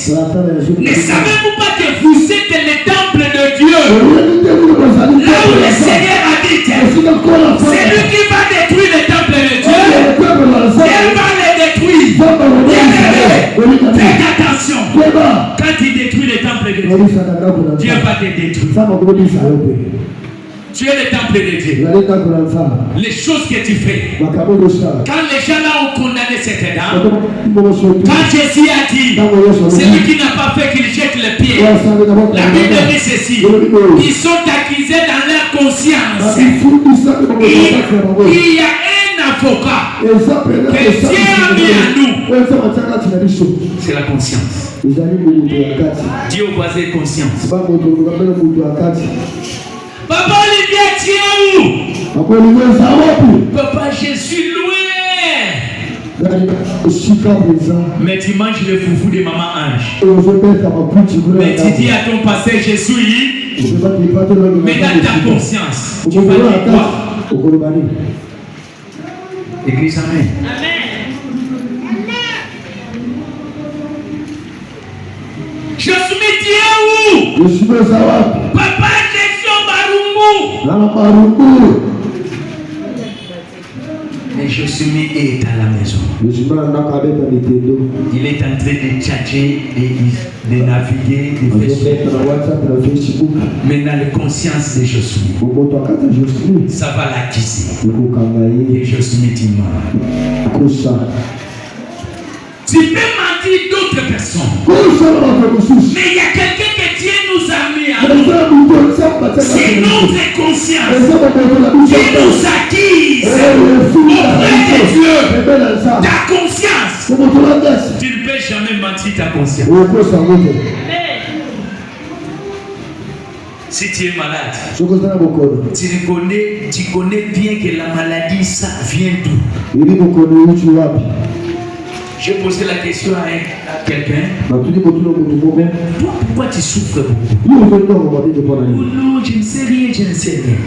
conscience. Ne savez-vous pas que vous êtes le temple de Dieu? Là où le Seigneur habite, c'est lui qui va détruire le temple de Dieu. Il va le détruire. Faites attention. Quand il détruit le temple de Dieu, Dieu va te détruire. Tu es le temple de Dieu. Les choses que tu fais. Quand les gens là ont condamné cette dame, quand Jésus a dit, celui qui n'a pas fait qu'il jette le pied, la Bible dit ceci, ils sont accusés dans leur conscience. Il y a un avocat que Dieu a mis à nous. C'est la conscience. Dieu au voisin conscience. Papa Olivier, tu es où? Papa, je suis loin. Mais tu manges le foufou de maman Ange. Mais tu dis à ton passé, je suis. Mais dans ta conscience, tu vas dire quoi? Église, amen. Je suis où? Je suis Papa, mais Josué est à la maison. Il est en train de tchatcher, de naviguer, de Facebook. Maintenant, la conscience de Josué, ça va l'acquiser. Et Josué dit non. Tu peux mentir d'autres personnes. Mais il y a quelqu'un que Dieu nous a mis à nous. C'est notre conscience qui nous acquise auprès de Dieu. Ta conscience. Tu ne peux jamais mentir ta conscience. Si tu es malade, tu connais bien que la maladie, ça vient d'où? J'ai posé la question à quelqu'un. Pourquoi tu souffres beaucoup? Non, je ne sais rien, je ne sais rien.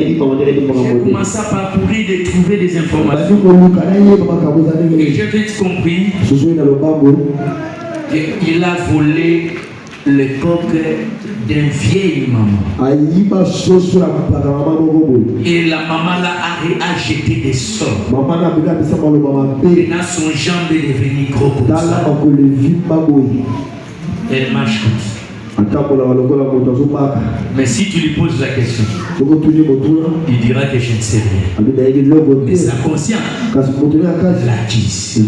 J'ai commencé à parcourir et trouver des informations. Et j'ai vite compris qu'il a volé le coq d'une vieille maman. Et la maman là a jeté des sorts. Et là son jambe est devenue gros comme ça. Elle marche comme ça. Mais si tu lui poses la question, il dira que je ne sais rien. Mais sa conscience l'acquise.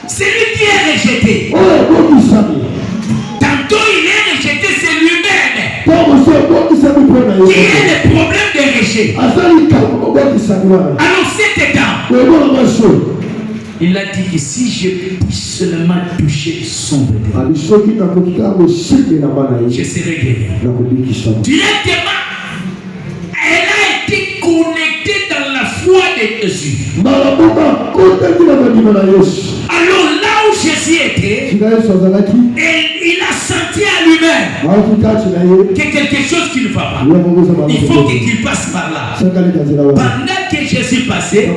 C'est lui qui est rejeté. Tantôt il est rejeté, c'est lui-même qui a le problème de rejet. Alors cet état, il a dit que si je puis seulement toucher son vêtement, je serai guéri. Directement, elle a été connectée dans la foi de Jésus. Alors là où Jésus était, il a senti à lui-même que quelque chose qui ne va pas. Il faut qu'il passe par là. Pendant que Jésus passait, la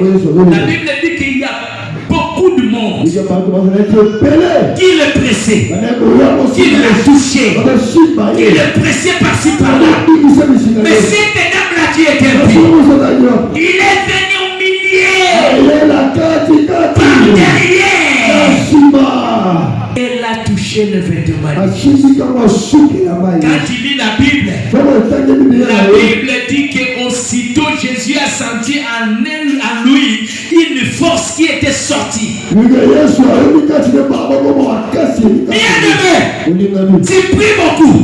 Bible dit qu'il y a beaucoup de monde qui le pressait, qui l'a touché, qui le pressait par-ci par-là. Mais cette dame-là qui était pure, il est venu au milieu, par derrière. Elle a touché le vêtement. Quand il lit la Bible dit qu'aussitôt Jésus a senti en lui une force qui était sortie. Bien-aimé, tu pries beaucoup,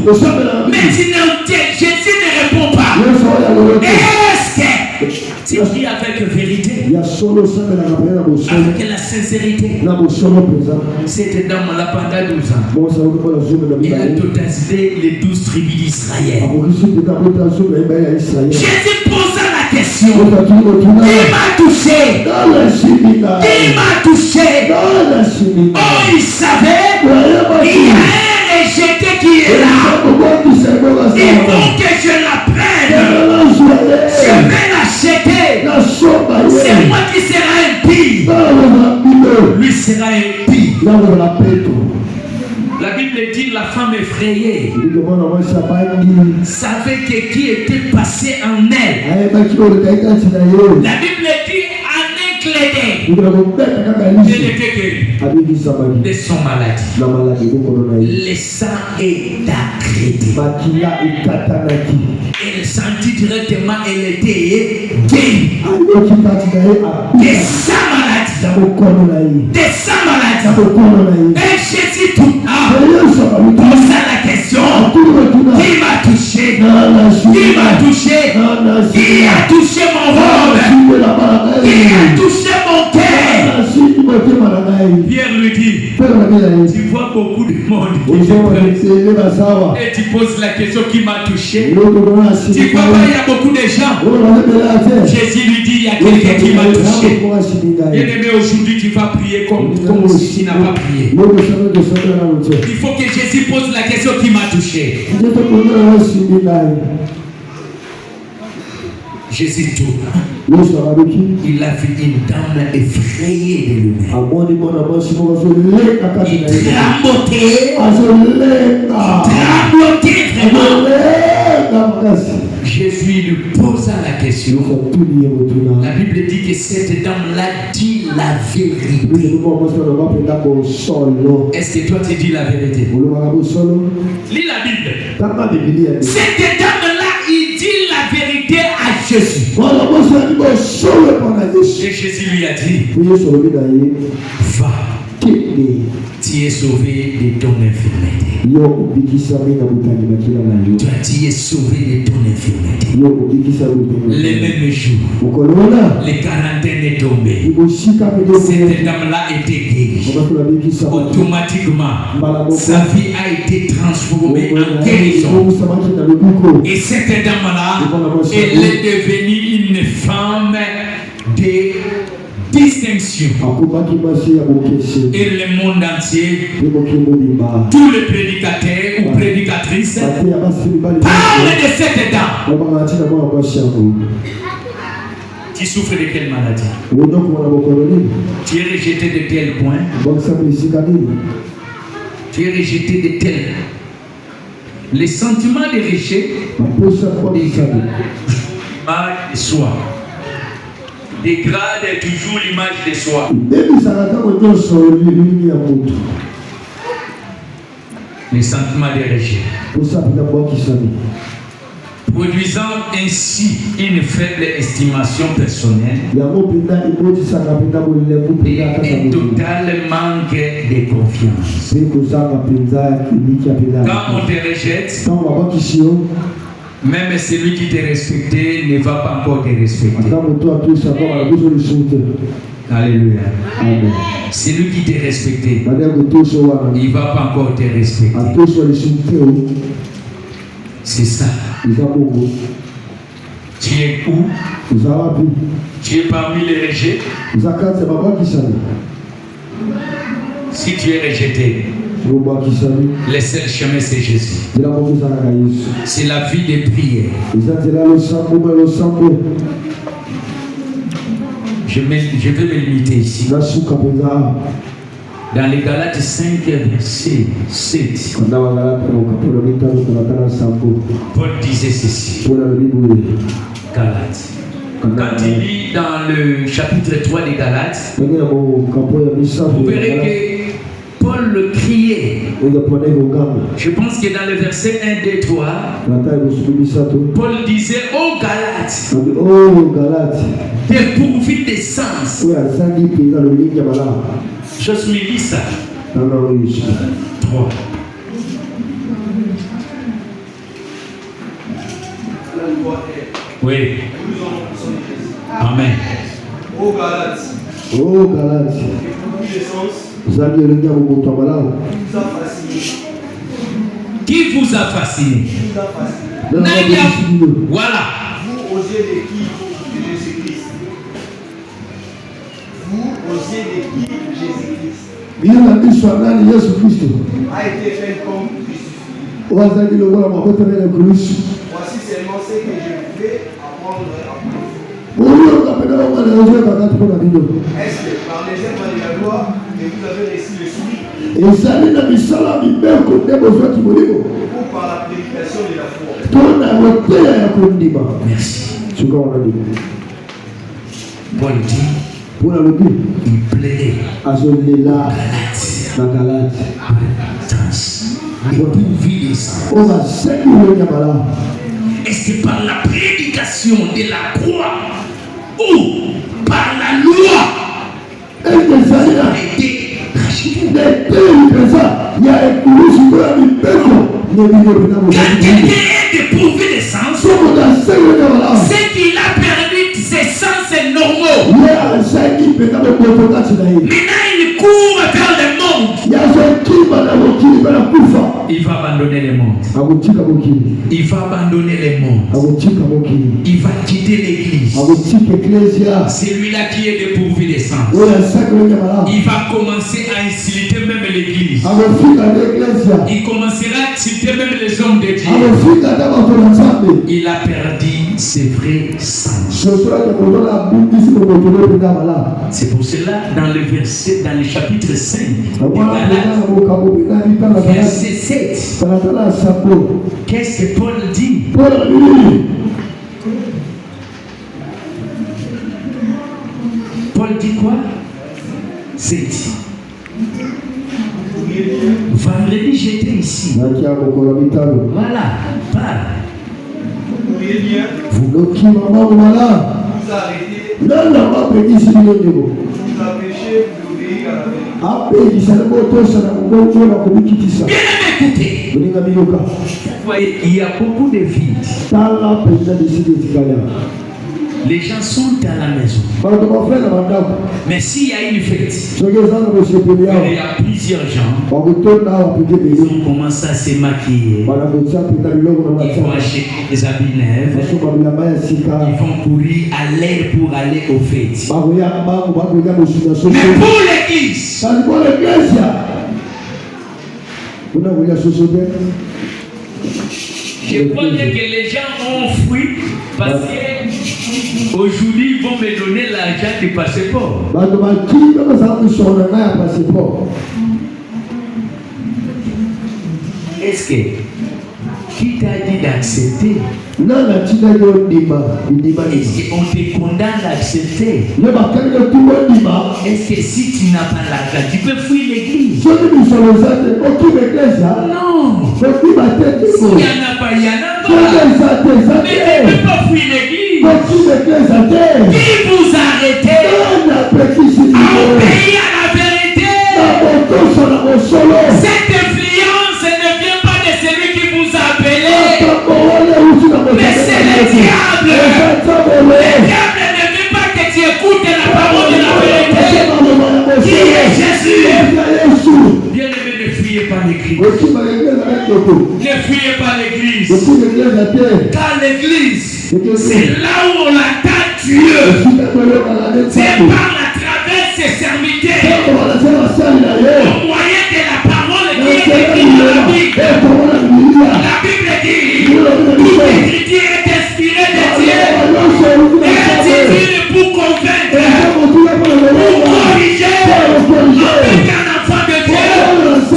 mais Jésus ne répond pas. Est-ce que tu pries avec vérité, avec la sincérité? Cette dame-là pendant 12 ans, elle a totalisé les 12 tribus d'Israël. Jésus posa la question. Il m'a touché. Il m'a touché. Oh, il savait. Il y a un rejeté qui est là. Il faut que je la prenne. Je vais l'acheter. C'est moi qui serai impie. lui sera impie. La Bible dit la femme effrayée savait que qui était passé en elle. La Bible dit en un clé d'œil, elle était guérie de son maladie. Le sang est accrédité. Elle sentit directement elle était guérie de sa maladie. De sa maladie. Et Jésus tout posa la question, qui m'a touché? Qui m'a touché? Qui a touché mon robe? Qui a touché mon cœur? Pierre lui dit, tu vois beaucoup de monde et tu poses la question, qui m'a touché? Tu vois pas, il y a beaucoup de gens. Jésus lui dit, il y a quelqu'un qui m'a touché. Bien-aimé, aujourd'hui tu vas prier comme si tu n'as pas prié. Il faut que Jésus pose la question, qui m'a touché? Jésus tourne. Il a vu une dame effrayée de lui-même. Trembloté vraiment. Jésus lui posa la question. La Bible dit que cette dame-là dit la vérité. Est-ce que toi tu dis la vérité? Lis la Bible. Cette dame-là, il dit la vérité à Jésus. Et Jésus lui a dit, va, tu es sauvé de ton infirmité. Toi, tu es sauvé de ton infirmité. Les mêmes jours, les quarantaines est tombé. Cette dame-là était guérie. Automatiquement, sa vie a été transformée en guérison. Et cette dame-là, elle est devenue une femme de distinction. Et le monde entier, tous les prédicateurs ou prédicatrices parlent de cette dame. Tu souffres de quelle maladie? Tu es rejeté de quel point? Tu es rejeté de tel. Les sentiments de rejet, l'image de soi, dégrade toujours l'image de soi. Les sentiments de rejet, produisant ainsi une faible estimation personnelle et un total manque de confiance. Quand on te rejette, même celui qui te respectait ne va pas encore te respecter. Alléluia. Amen. Celui qui te respectait, il ne va pas encore te respecter. C'est ça. Tu es où? Tu es parmi les rejets. Si tu es rejeté, le seul chemin c'est Jésus. C'est la vie de prière. Je vais me limiter ici. Dans les Galates 5, verset 7, Paul disait ceci. Galates. Quand il lit dans le chapitre 3 des Galates, vous verrez que Paul le criait. Je pense que dans le verset 1, 2, 3, Paul disait, oh Galates, dépourvu de sens. Juste me dis ça. 3. Oui. Amen. Oh Galates. Qui vous a fasciné? Voilà. Vous osez de qui? De Jésus-Christ. Vous osez de qui? Jésus-Christ. A été fait comme crucifié. Voici seulement ce que je vais apprendre à vous. Est-ce que par les œuvres de la loi, vous avez reçu l'esprit. Et ça, il a mis ça là, il met un côté besoin qui me dit. Ou par la prédication de la foi. Ton amour est à Kondima. Merci. Ce qu'on a dit. Paul dit, pour la lobby, il plaît à ce là, dans Galate. Et pour vivre ça. On va s'écouler là. Est-ce que par la prédication de la croix ou par la loi, est-ce que ça y a été racheté? Il y a un coup sur la vie. Quand quelqu'un est dépouillé de sens, ce qu'il a perdu, ses sens normaux. Maintenant, il court vers le monde. Il va abandonner le monde. Il va abandonner le monde. Il va quitter l'église. Celui-là qui est dépourvu de sens. Il va commencer à insulter même l'église. Il commencera à insulter même les hommes de Dieu. Il a perdu ses vrais sens. C'est pour cela, dans le verset, dans le chapitre 5, verset 7, qu'est-ce que Paul dit? Paul dit quoi? 7. Vendredi, j'étais ici. Voilà, parle. Vous arrêtez. Vous empêchez d'obéir à la vérité. Bien écoutez. Vous voyez, il y a beaucoup de vides. Les gens sont à la maison. Mais s'il y a une fête, il y a plusieurs gens. Ils ont commencé à se maquiller. Ils vont acheter des habits neufs. Ils vont courir à l'air pour aller aux fêtes. Mais pour l'église, je crois que les gens ont fui parce que aujourd'hui ils vont me donner l'argent du passeport. Est-ce que qui t'a dit d'accepter? Est-ce qu'on te condamne d'accepter? Est-ce que si tu n'as pas l'argent, tu peux fuir l'église? Non. S'il n'y en a pas, il y en a pas. Mais tu ne peux pas fuir l'église. Qui vous arrêtez à obéir à la vérité? Cette influence ne vient pas de celui qui vous a appelé, mais c'est le diable. Le diable ne veut pas que tu écoutes la parole de la vérité, qui est Jésus. Bien aimé, ne fuyez pas l'église. Ne fuyez pas l'église. Car l'église, c'est là où on attend Dieu. C'est par la travers ses serviteurs, au moyen de la parole qui est écrite dans la Bible. La Bible dit, toute écriture est inspirée de Dieu et utile pour convaincre, pour corriger, avec un enfant de Dieu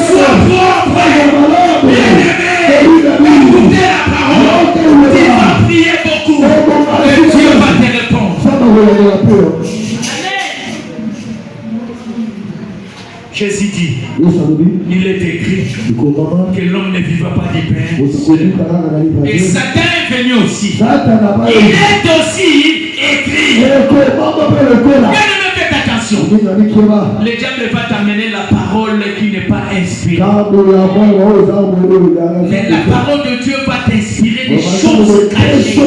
soit propre, bien-aimé. Écoutez la parole, tu vas prier beaucoup et Dieu va te répondre. Jésus dit, il est écrit que l'homme ne vivra pas du pain. Et Satan est venu aussi. Il est aussi écrit. Bien aimé, faites attention. Le diable va t'amener la parole qui n'est pas inspirée. Mais la parole de Dieu va t'inspirer des choses cachées.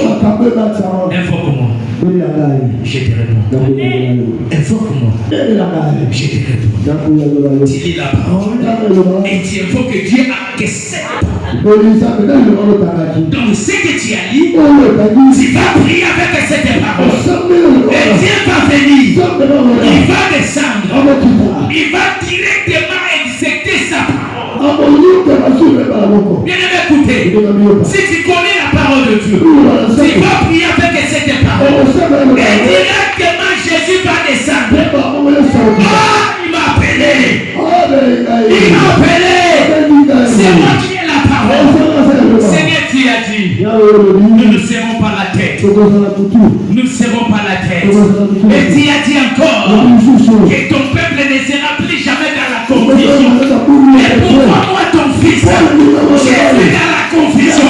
Invoque-moi. Je te réponds. Invoque-moi. Je te réponds. Tu lis la parole et tu invoques Dieu à que cette parole. Donc ce que tu as dit, tu vas prier avec cette parole. Et Dieu va venir. Il va descendre. Il va directement exécuter sa parole. Bien écoutez, si tu connais la parole de Dieu, tu vas prier avec cette parole. Et directement Jésus va descendre. Ah, il m'a appelé. nous ne serons pas la tête. Nous ne serons pas la tête. Et tu as dit encore que ton peuple ne sera plus jamais dans la confusion. Et pourquoi moi, ton fils, j'ai vu dans la confusion?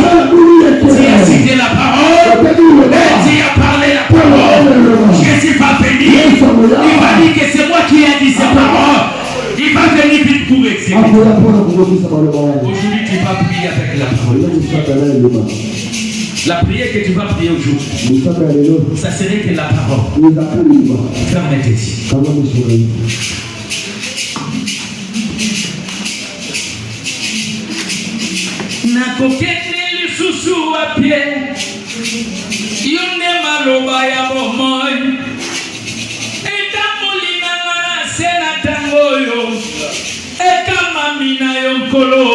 Tu as cité la parole, et tu as parlé la parole. Jésus va venir. Il va dire que c'est moi qui ai dit ces paroles. Il va venir vite pour exécuter. Aujourd'hui, tu vas prier avec la parole. La prière que tu vas prier aujourd'hui, ça serait que la parole. Ferme tes yeux. Nakokete lisusu apie yonde maloba ya bomoi etambolina ngana sena tangoyo ekamamina yonkolo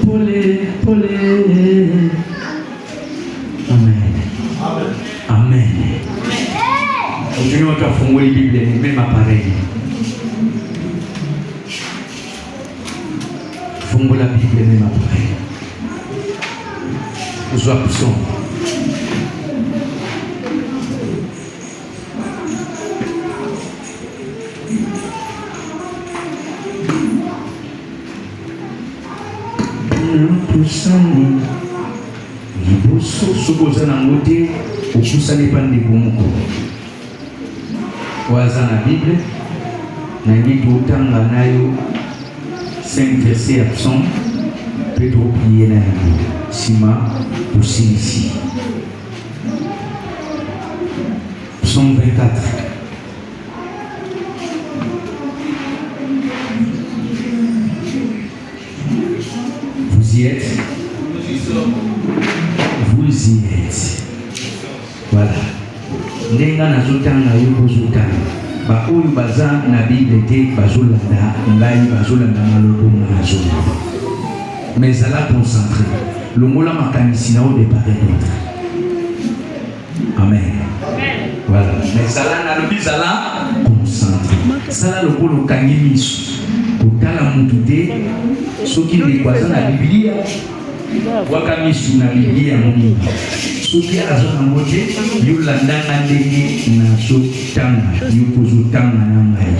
pole. Amen. Aujourd'hui on va fondre la Bible même appareil. Fondre la Bible même appareil. Soit psaume. Pusani liboso sokoza na ngote okusani pande bomoko waza na Bible na ngi totanga nayo 5 versets ya psaume pe to prier na yango sima osilisi. Psaume 24. Vous y êtes? Vous y êtes. Voilà. Ndenga nazotanga yo kozotanga. Ba oyo baza na Bible te bazolanda ngai bazolanda malobo nazolanda. Mais ala concentré. Longola makanisi na o départ d'autre. Amen. Voilà. Mais ala na lobi zala concentré. Sala lokolo kangi miso. Kotala mutu te soki ndekwaza na Biblia waka misu na Biblia moni soki azona mote yolandanga ndenge na sotanga yokozotanga na ngai.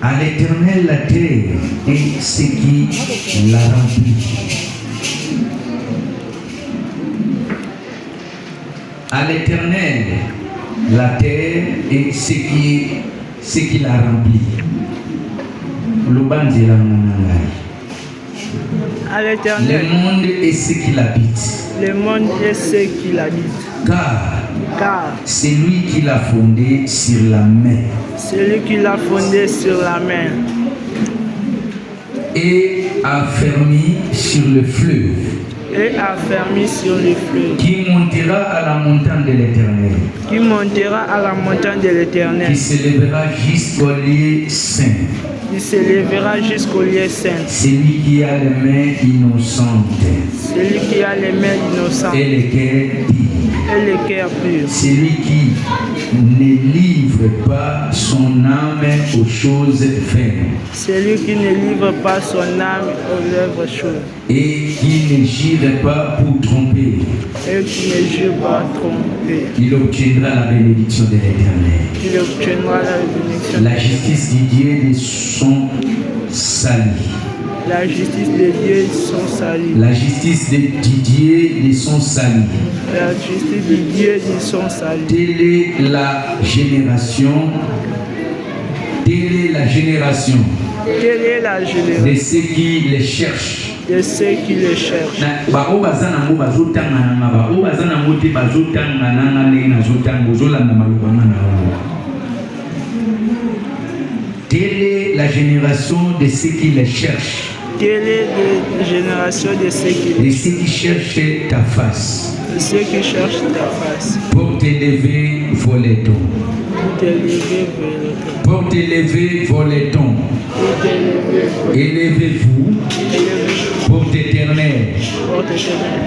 À l'Éternel la terre et ce qui la remplit. À l'Éternel la terre et ce qui la remplit. À l'Éternel. Le monde et ce qui l'habite. Le monde et ce qui l'habite. Car c'est lui qui l'a fondé sur la mer. C'est lui qui l'a fondé sur la mer. Et affermi sur le fleuve. Et affermi sur le fleuve. Qui montera à la montagne de l'Éternel. Qui montera à la montagne de l'Éternel. Qui s'élèvera jusqu'au lieu saint. Il s'élèvera jusqu'au lieu saint. Celui qui a les mains innocentes. Celui qui a les mains innocentes. Et les cœurs purs. Et les cœurs purs. Celui qui ne livre pas son âme aux choses vaines. Celui qui ne livre pas son âme aux œuvres chaudes. Et qui ne jure pas pour tromper. Et qui ne jure pas tromper. Il obtiendra la bénédiction de l'Éternel. Il obtiendra la bénédiction. La justice de Dieu de son salut. La justice de Dieu sont salues. La justice de Dieu de son salut. La justice de Dieu de son salut. Telle est la génération. Telle est la génération. Quelle est la génération de ceux qui les cherchent. De ceux qui les cherchent. Telle est la génération de ceux qui les cherchent. Quelle est la génération de ceux qui cherchent ta face. De ceux qui cherchent ta face. Pour t'élever, voletons. Pour t'élever, voletons. Élevez-vous pour l'Éternel.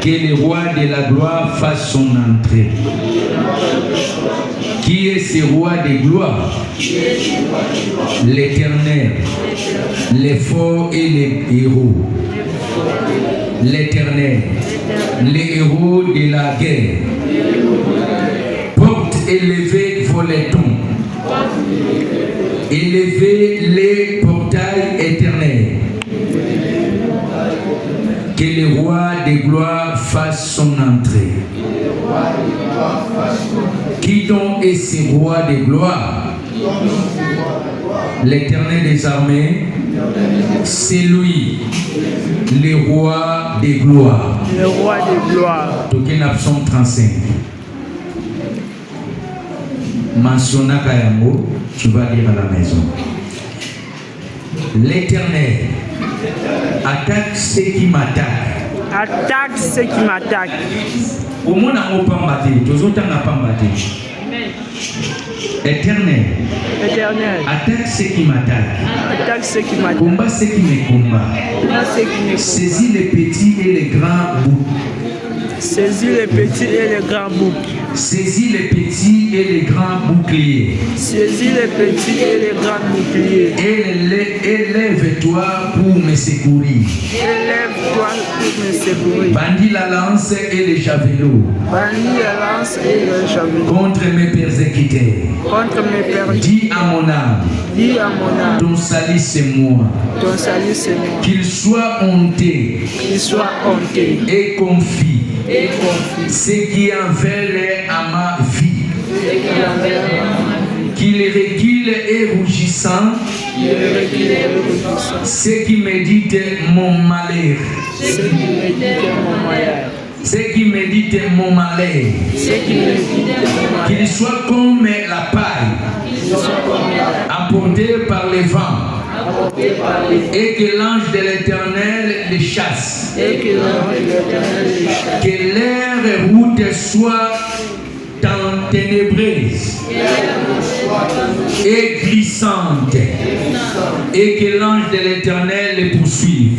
Que le roi de la gloire fasse son entrée. Qui est ce roi de gloire? L'Éternel, les forts et les héros. L'Éternel, les héros de la guerre. Porte élevée vos letons. Élevez les portails éternels. Que le roi de gloire fasse son entrée. Qui donc est ce roi de gloire? L'Éternel des armées, c'est lui, le roi de gloire. Le roi de gloire. Toqué la psaume 35. Mentionna Kayambo, tu vas lire à la maison. L'Éternel attaque ceux qui m'attaquent. Attaque ceux qui m'attaquent. Au monde n'a pas battu, tous autres n'ont pas battu. Éternel. Éternel. Attaque ceux qui m'attaquent. Attaque ceux qui m'attaquent. Combat ceux qui me combattent. Saisis les petits et les grands boucs. Saisis les petits et les grands boucs. Saisis les petits et les grands boucliers. Saisis les petits et les grands boucliers. Élève-toi pour me secourir. Élève-toi pour me secourir. Bandis la lance et les javelots. Bandis la lance et les javelots. Contre mes persécuteurs. Contre mes persécuteurs. Dis à mon âme. Dis à mon âme. Ton salut c'est moi. Ton salut c'est moi. Qu'il soit honté. Qu'il soit honté. Et confie. Et confie. Ce qui en veulent à ma vie. Qu'il recule et rougissant. Ce qui médite mon malheur. Ce qui médite mon malheur. Ce qui médite mon malheur. Qu'il soit comme la paille. Apportée par les vents. Et que l'ange de l'Éternel les chasse. Que leur route soit ténébreuse et glissante. Et que l'ange de l'Éternel les poursuive.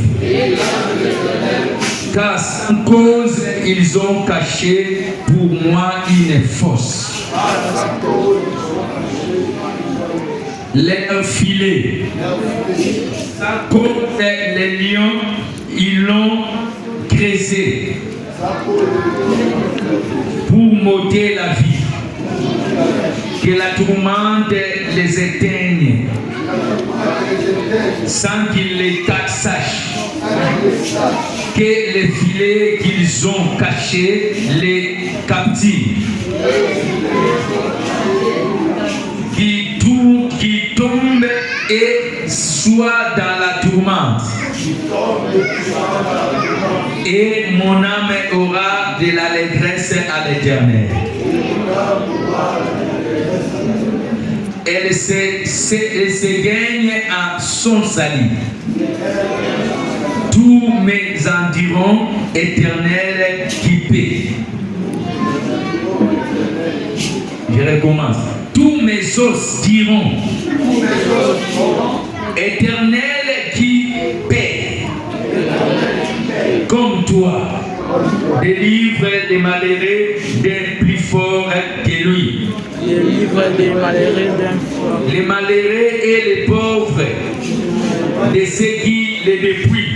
Car sans cause ils ont caché pour moi une fosse. Les filets. Comme les lions, ils l'ont creusé pour m'ôter la vie. Que la tourmente les éteigne sans qu'ils les sachent. Que les filets qu'ils ont cachés les captivent. Qui tombe et soit dans la tourmente. Et mon âme aura de l'allégresse à l'Éternel. Elle se gagne à son salut. Tous mes environs éternels qui paient. Je recommence. Tous mes os diront, Éternel qui paie, comme toi, délivre les malheureux d'un plus fort que lui. Délivre les malheureux d'un fort. Les malheureux et les pauvres de ceux qui les dépouillent.